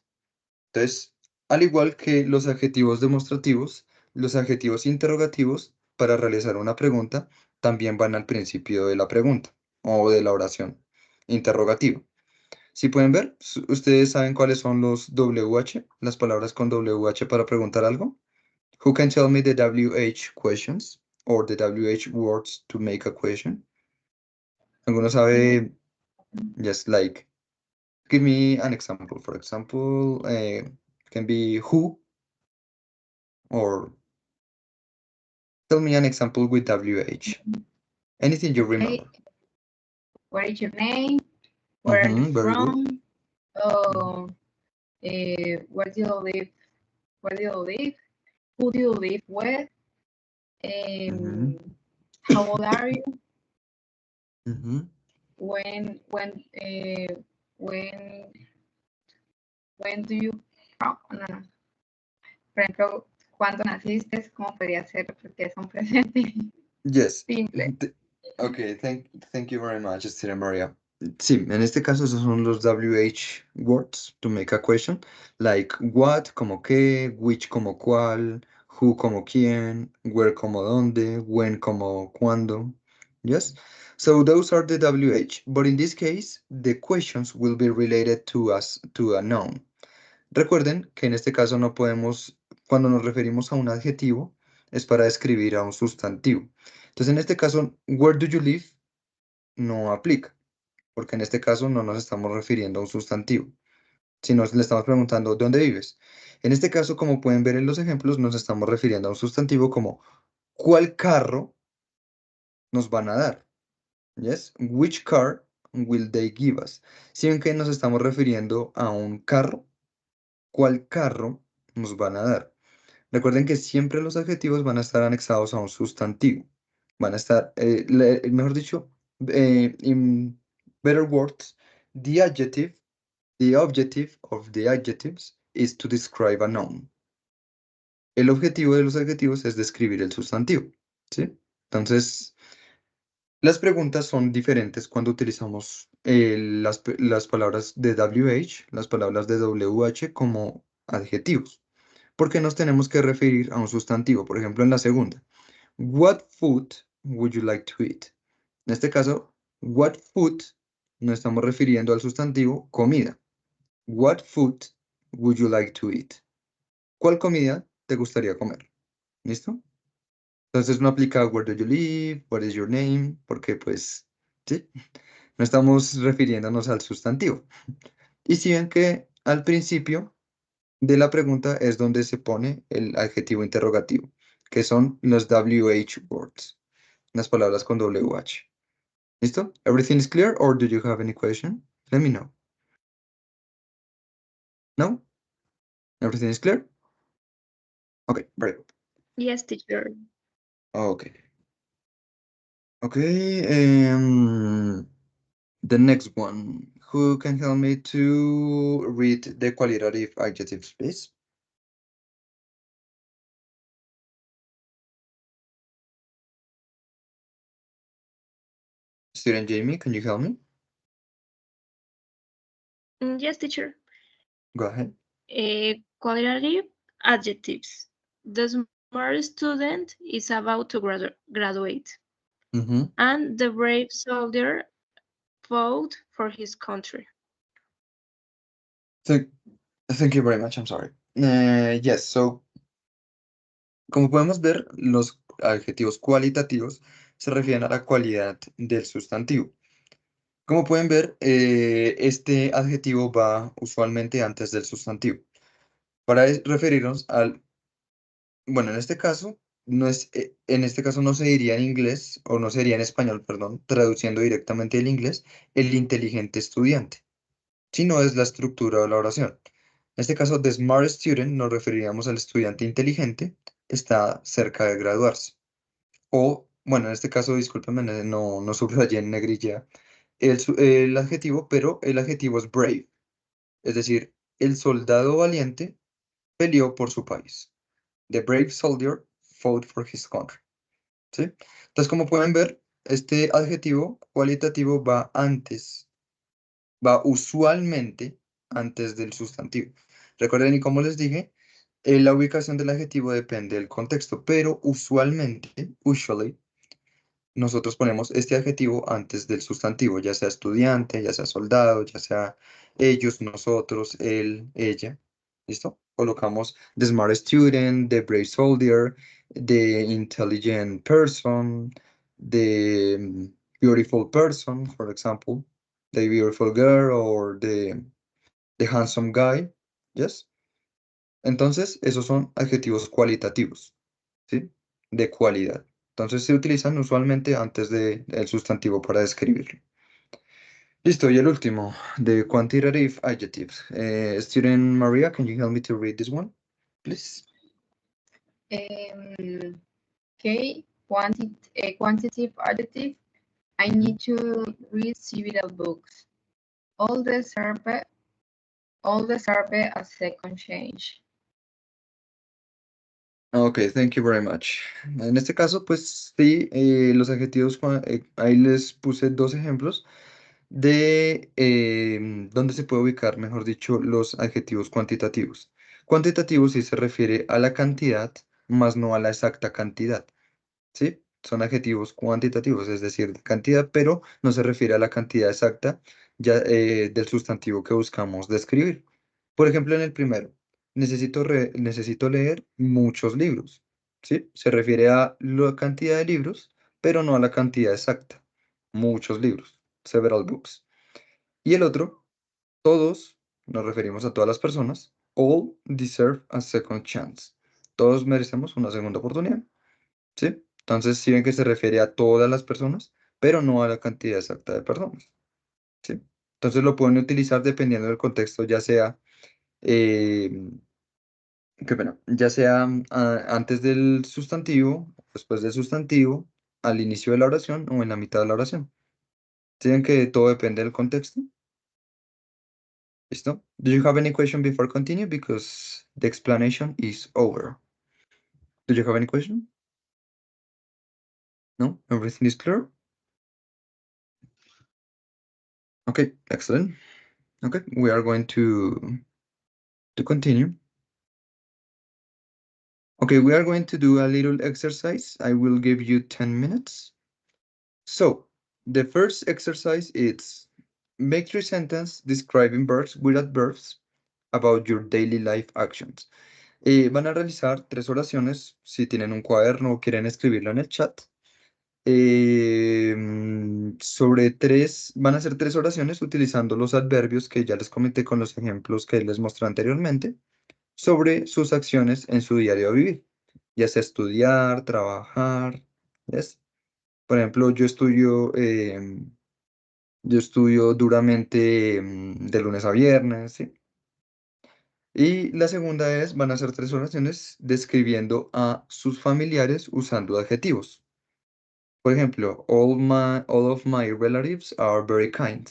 Entonces, al igual que los adjetivos demostrativos, los adjetivos interrogativos para realizar una pregunta también van al principio de la pregunta o de la oración. Interrogativo. Si pueden ver, ustedes saben cuáles son los WH, las palabras con WH para preguntar algo. Who can tell me the WH questions or the WH words to make a question? ¿Alguno sabe? Just like, give me an example. For example, can be who, or tell me an example with WH. Anything you remember. What is your name? Where are you from? Where do you live? Where do you live? Who do you live with? How old are you? When do you? Oh, no. Por ejemplo, ¿cuándo naciste? ¿Cómo podría ser? Porque son presentes. Yes. Simple. Okay, thank you very much, Estela Maria. Sí, en este caso esos son los WH words to make a question, like what como qué, which como cuál, who como quién, where como dónde, when como cuándo. Yes? So those are the WH, but in this case, the questions will be related to a noun. Recuerden que en este caso no podemos, cuando nos referimos a un adjetivo, es para describir a un sustantivo. Entonces, en este caso, where do you live no aplica, porque en este caso no nos estamos refiriendo a un sustantivo, sino le estamos preguntando ¿dónde vives? En este caso, como pueden ver en los ejemplos, nos estamos refiriendo a un sustantivo como ¿cuál carro nos van a dar? Yes, which car will they give us? Si ven que nos estamos refiriendo a un carro, ¿cuál carro nos van a dar? Recuerden que siempre los adjetivos van a estar anexados a un sustantivo. Van a estar, mejor dicho, in better words, the objective of the adjectives is to describe a noun. El objetivo de los adjetivos es describir el sustantivo, ¿sí? Entonces, las preguntas son diferentes cuando utilizamos las palabras de WH, las palabras de WH como adjetivos, porque nos tenemos que referir a un sustantivo. Por ejemplo, en la segunda, what food would you like to eat? En este caso, what food nos estamos refiriendo al sustantivo comida. What food would you like to eat? ¿Cuál comida te gustaría comer? ¿Listo? Entonces no aplica where do you live, what is your name, porque pues, sí, no estamos refiriéndonos al sustantivo. Y si ven que al principio de la pregunta es donde se pone el adjetivo interrogativo, que son los WH words, las palabras con WH. ¿Listo? Everything is clear or do you have any question? Let me know. No? Everything is clear? Okay, very good. Yes, teacher. Okay. Okay, the next one. Who can help me to read the qualitative adjectives, please? Student Jamie, can you help me? Yes, teacher. Go ahead. Qualitative adjectives. The smart student is about to graduate. Mm-hmm. And the brave soldier fought for his country. Thank you very much. I'm sorry. Yes, so como podemos ver, los adjetivos cualitativos se refieren a la cualidad del sustantivo. Como pueden ver, este adjetivo va usualmente antes del sustantivo. Para referirnos al, bueno, en este caso, en este caso no se diría en inglés, o no sería en español, perdón, traduciendo directamente el inglés, el inteligente estudiante, sino es la estructura de la oración. En este caso, the smart student nos referiríamos al estudiante inteligente, está cerca de graduarse. O, bueno, en este caso, discúlpenme, no subrayé en negrilla el adjetivo, pero el adjetivo es brave, es decir, el soldado valiente peleó por su país. The brave soldier fought for his country. ¿Sí? Entonces, como pueden ver, este adjetivo cualitativo va antes, va usualmente antes del sustantivo. Recuerden, y como les dije, la ubicación del adjetivo depende del contexto, pero usually, nosotros ponemos este adjetivo antes del sustantivo, ya sea estudiante, ya sea soldado, ya sea ellos, nosotros, él, ella. ¿Listo? Colocamos the smart student, the brave soldier, the intelligent person, the beautiful person, for example, the beautiful girl or the handsome guy. Yes. Entonces, esos son adjetivos cualitativos, ¿sí? De cualidad. Entonces se utilizan usualmente antes del sustantivo para describirlo. Listo, y el último, the quantitative adjectives. Student Maria, can you help me to read this one, please? Okay, quantitative adjective. I need to read several books. All deserve a second change. Ok, thank you very much. En este caso, pues sí, los adjetivos, ahí les puse dos ejemplos de dónde se puede ubicar, mejor dicho, los adjetivos cuantitativos. Cuantitativo sí se refiere a la cantidad, más no a la exacta cantidad, ¿sí? Son adjetivos cuantitativos, es decir, de cantidad, pero no se refiere a la cantidad exacta ya, del sustantivo que buscamos describir. Por ejemplo, en el primero, necesito leer muchos libros, ¿sí? Se refiere a la cantidad de libros, pero no a la cantidad exacta. Muchos libros, several books. Y el otro, todos, nos referimos a todas las personas, all deserve a second chance. Todos merecemos una segunda oportunidad, ¿sí? Entonces, si ven que se refiere a todas las personas, pero no a la cantidad exacta de personas, ¿sí? Entonces lo pueden utilizar dependiendo del contexto, ya sea, eh, qué pena, ya sea antes del sustantivo, después del sustantivo, al inicio de la oración o en la mitad de la oración. ¿Sí ven que todo depende del contexto? ¿Listo? Do you have any question before continue? Because the explanation is over. Do you have any question? No? Everything is clear? Okay, excellent. Okay, we are going to continue. Okay, we are going to do a little exercise. I will give you 10 minutes. So, the first exercise is make your sentence describing verbs with adverbs about your daily life actions. Van a realizar 3 oraciones. Si tienen un cuaderno o quieren escribirlo en el chat. Van a ser 3 oraciones utilizando los adverbios que ya les comenté con los ejemplos que les mostré anteriormente sobre sus acciones en su diario vivir, ya sea estudiar, trabajar, ¿yes? Por ejemplo, yo estudio duramente de lunes a viernes, ¿sí? Y la segunda van a ser 3 oraciones describiendo a sus familiares usando adjetivos. Por ejemplo, all of my relatives are very kind.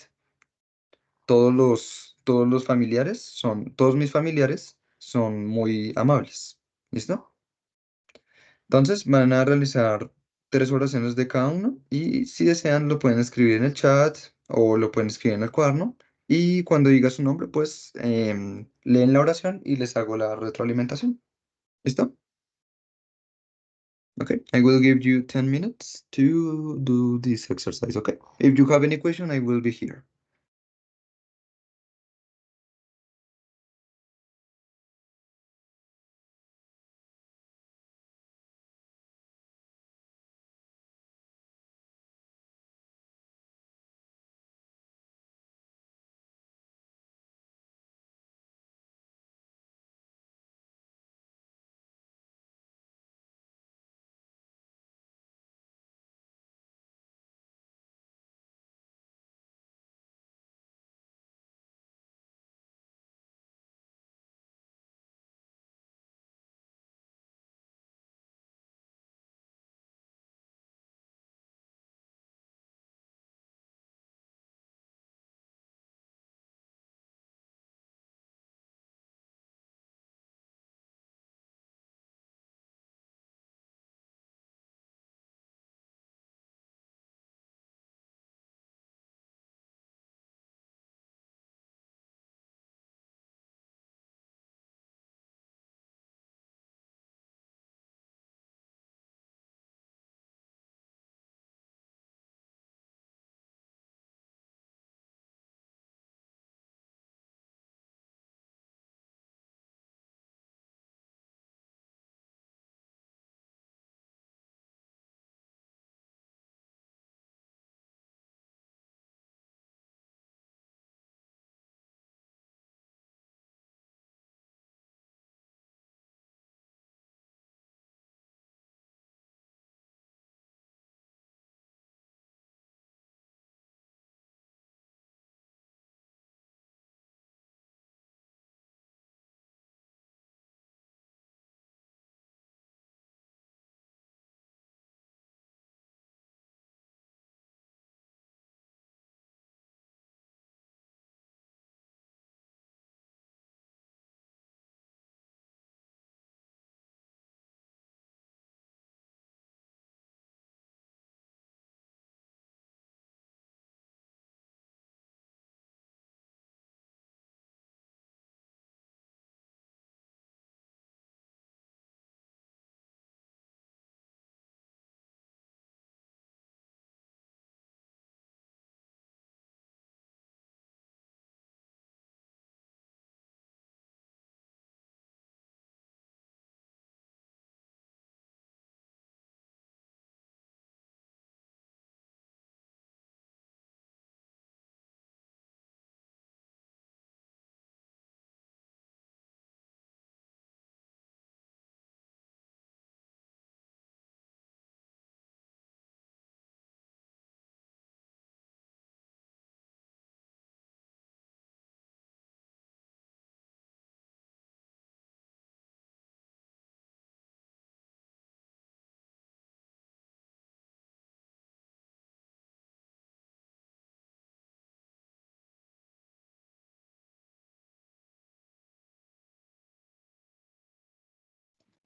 Todos mis familiares son muy amables. ¿Listo? Entonces van a realizar 3 oraciones de cada uno y si desean lo pueden escribir en el chat o lo pueden escribir en el cuaderno y cuando diga su nombre pues leen la oración y les hago la retroalimentación. ¿Listo? Okay, I will give you 10 minutes to do this exercise, okay? If you have any question, I will be here.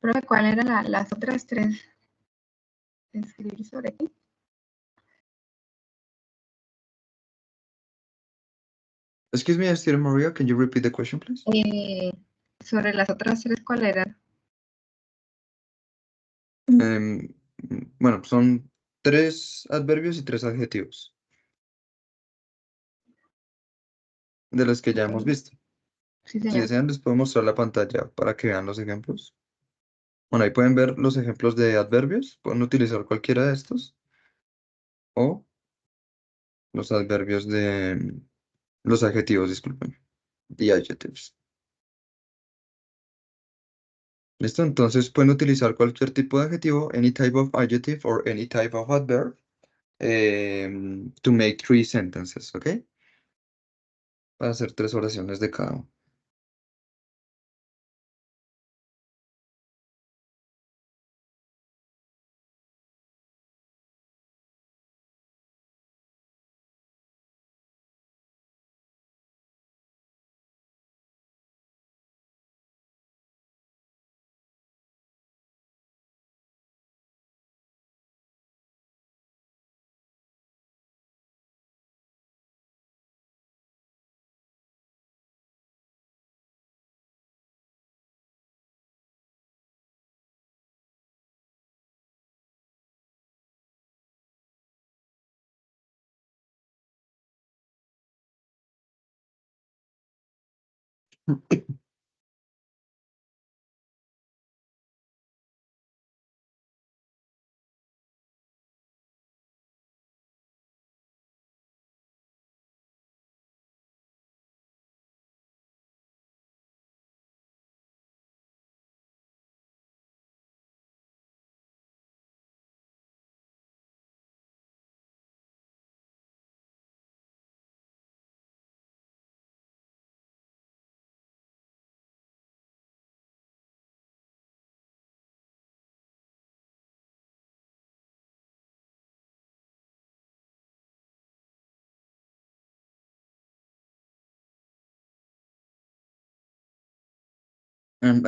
Profe, ¿cuál eran las otras tres? ¿Escribir sobre qué? Excuse me, student Maria, can you repeat the question, please? Sobre las otras tres, ¿cuál eran? Bueno, son 3 adverbios y 3 adjetivos. De los que ya hemos visto. Sí, Si señor. desean, les puedo mostrar la pantalla para que vean los ejemplos. Bueno, ahí pueden ver los ejemplos de adverbios. Pueden utilizar cualquiera de estos. O los adverbios de... Los adjetivos, disculpen. The adjectives. ¿Listo? Entonces pueden utilizar cualquier tipo de adjetivo, any type of adjective or any type of adverb, to make 3 sentences, ¿ok? Para hacer 3 oraciones de cada uno.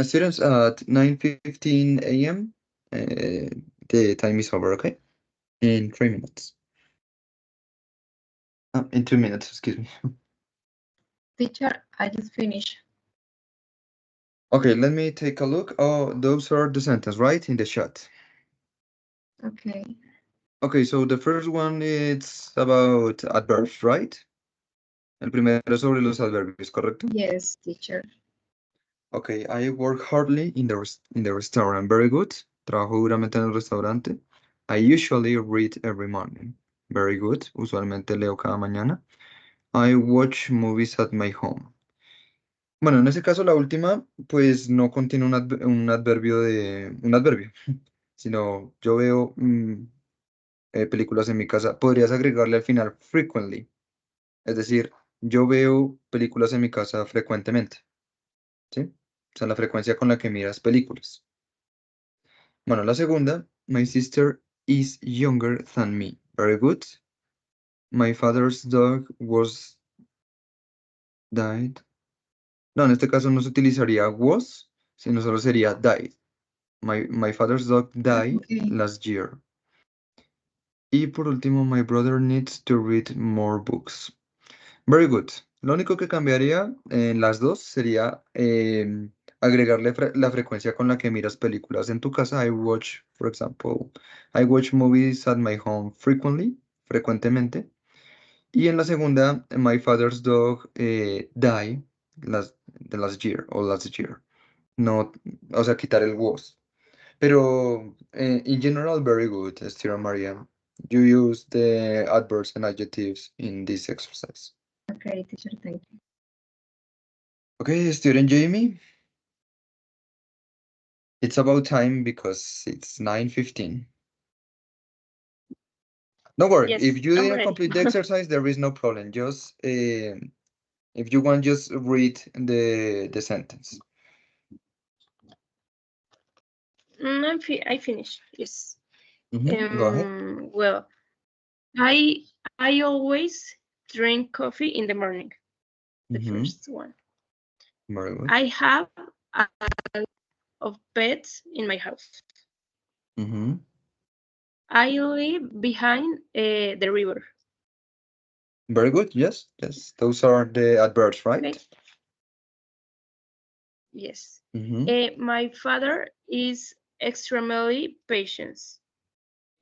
Students, at 9:15 a.m., the time is over, okay? In 3 minutes. In 2 minutes, excuse me. Teacher, I just finished. Okay, let me take a look. Oh, those are the sentences, right? In the chat. Okay. Okay, so the first one is about adverbs, right? El primero es sobre los adverbios, ¿correcto? Yes, teacher. Okay, I work hardly in the restaurant. Very good. Trabajo duramente en el restaurante. I usually read every morning. Very good. Usualmente leo cada mañana. I watch movies at my home. Bueno, en ese caso la última, pues no contiene un adverbio, sino yo veo películas en mi casa. Podrías agregarle al final frequently. Es decir, yo veo películas en mi casa frecuentemente. ¿Sí? O sea, la frecuencia con la que miras películas. Bueno, la segunda, my sister is younger than me. Very good. My father's dog was died. No, en este caso no se utilizaría was, sino solo sería died. My father's dog died last year. Y por último, my brother needs to read more books. Very good. Lo único que cambiaría en las dos sería agregarle la frecuencia con la que miras películas en tu casa. I watch, for example, I watch movies at my home frecuentemente. Y en la segunda, my father's dog died the last year or last year. No, o sea, quitar el was. Pero in general, very good, Esther Maria. You use the adverbs and adjectives in this exercise. Okay, teacher, thank you. Okay, student Jamie. It's about time because it's 9:15. Don't worry, Yes, if you I'm didn't ready. complete the exercise, there is no problem. Just if you want, just read the sentence. I finished. Yes. Go ahead. Well, I always drink coffee in the morning. The first one. Very good. I have a of pets in my house. Mm-hmm. I live behind the river. Very good. Yes, yes. Those are the adverbs, right? Okay. Yes. Mm-hmm. My father is extremely patient.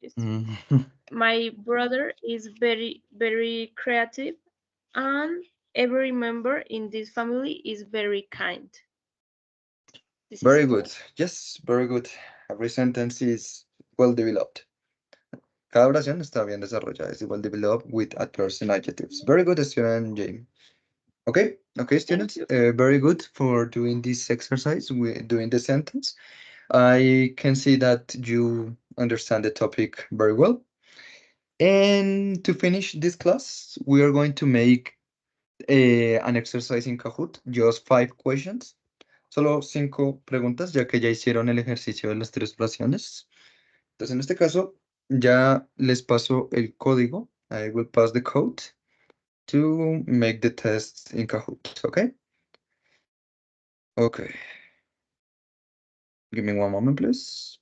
Yes. Mm-hmm. My brother is very, very creative, and every member in this family is very kind. This is Very it. good. Yes, very good. Every sentence is well developed. Cada oración está bien desarrollada. Is well developed with adverbs and adjectives. Very good, student Jamie. Okay, okay, students. Very good for doing this exercise, doing the sentence. I can see that you understand the topic very well. And to finish this class, we are going to make an exercise in Kahoot, just 5 questions. Solo 5 preguntas, ya que ya hicieron el ejercicio de las 3 oraciones. Entonces, en este caso, ya les paso el código. I will pass the code to make the test in Kahoot, okay? Okay. Give me one moment, please.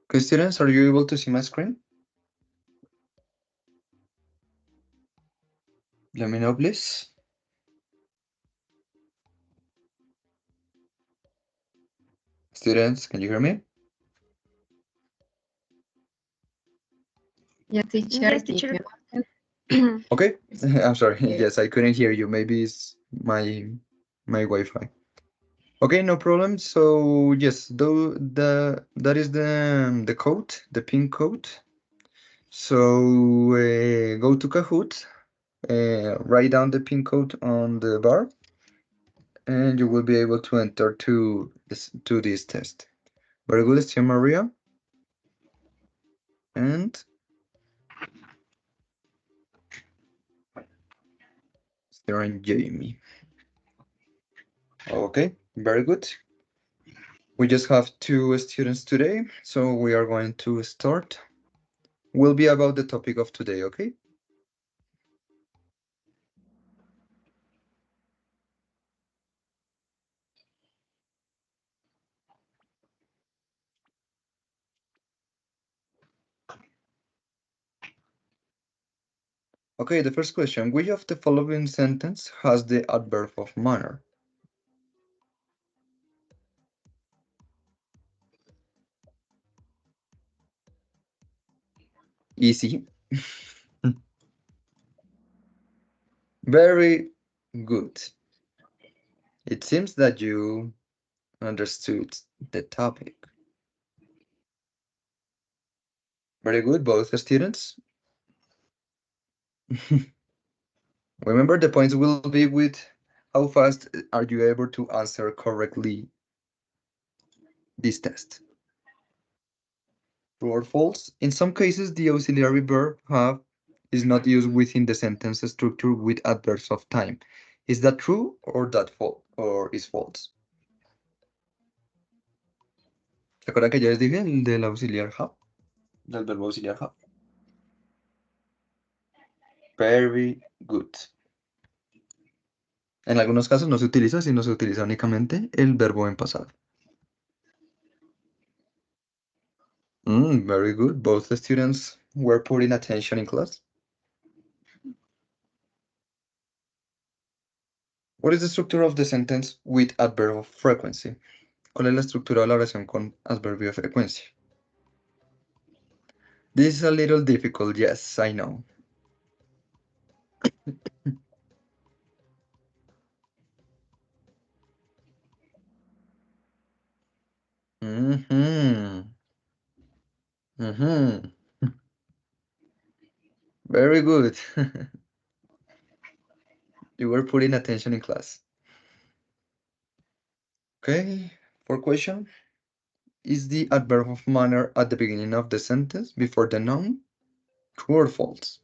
Okay, students, are you able to see my screen? Let me know, please. Students, can you hear me? Yeah, teacher. Yes, teacher. Okay, I'm sorry. Yes, I couldn't hear you. Maybe it's my Wi-Fi. Okay, no problem. So yes, though that is the code, the pin code. So go to Kahoot, write down the pin code on the bar, and you will be able to enter to this test. Very good, Tia Maria. And Stern Jamie. Okay, very good. We just have 2 students today, so we are going to start. Will be about the topic of today, okay? Okay, the first question. Which of the following sentence has the adverb of manner? Easy. Very good. It seems that you understood the topic. Very good, both students. Remember, the points will be with how fast are you able to answer correctly this test. True or false? In some cases, the auxiliary verb have is not used within the sentence structure with adverbs of time. Is that true or that false or is false? ¿Se acuerdan que ya les dije el del auxiliar have? Del verbo auxiliar have. Very good. En algunos casos no se utiliza, sino se utiliza únicamente el verbo en pasado. Very good. Both the students were putting attention in class. What is the structure of the sentence with adverb of frequency? ¿Cuál es la estructura de la oración con adverbio de frecuencia? This is a little difficult, yes, I know. Very good. You were putting attention in class. Okay, for question. Is the adverb of manner at the beginning of the sentence before the noun? True or false?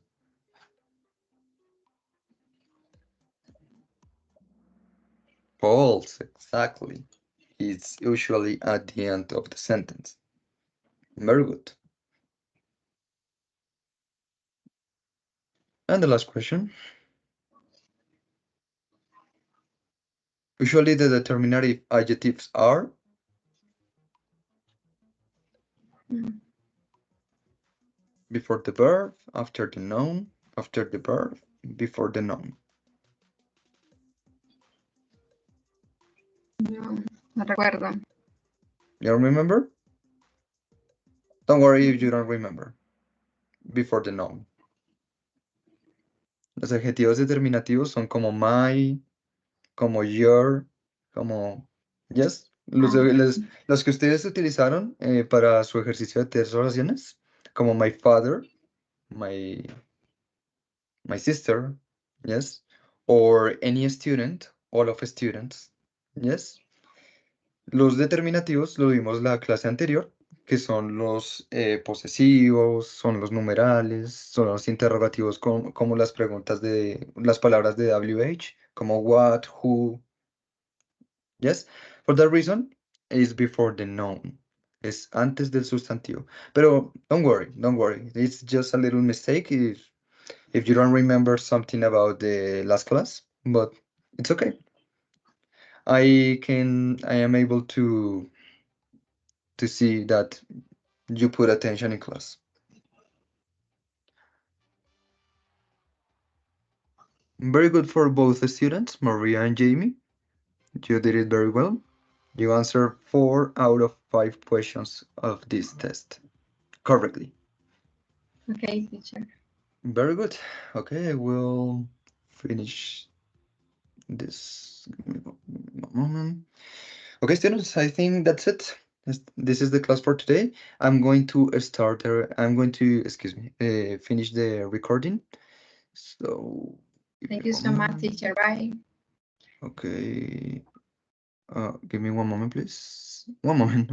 False, exactly. It's usually at the end of the sentence. Very good. And the last question. Usually the determinative adjectives are before the verb, after the noun, after the verb, before the noun. No recuerdo. You don't remember? Don't worry if you don't remember. Before the noun. Los adjetivos determinativos son como my, como your, como yes. Los que ustedes utilizaron para su ejercicio de 3 oraciones, como my father, my sister, yes, or any student, all of students, yes. Los determinativos lo vimos la clase anterior, que son los posesivos, son los numerales, son los interrogativos como las preguntas de las palabras de WH, como what, who, yes. For that reason, is before the noun. Es antes del sustantivo. Pero don't worry. It's just a little mistake if you don't remember something about the last class, but it's okay. I am able to see that you put attention in class. Very good for both the students, Maria and Jamie. You did it very well. You answered 4 out of 5 questions of this test correctly. Okay, teacher. Very good. Okay, I will finish this. Give me a moment. Okay, students, I think that's it. This is the class for today. I'm going to finish the recording. So thank you so much, teacher. Bye. Okay. Give me one moment, please. One moment.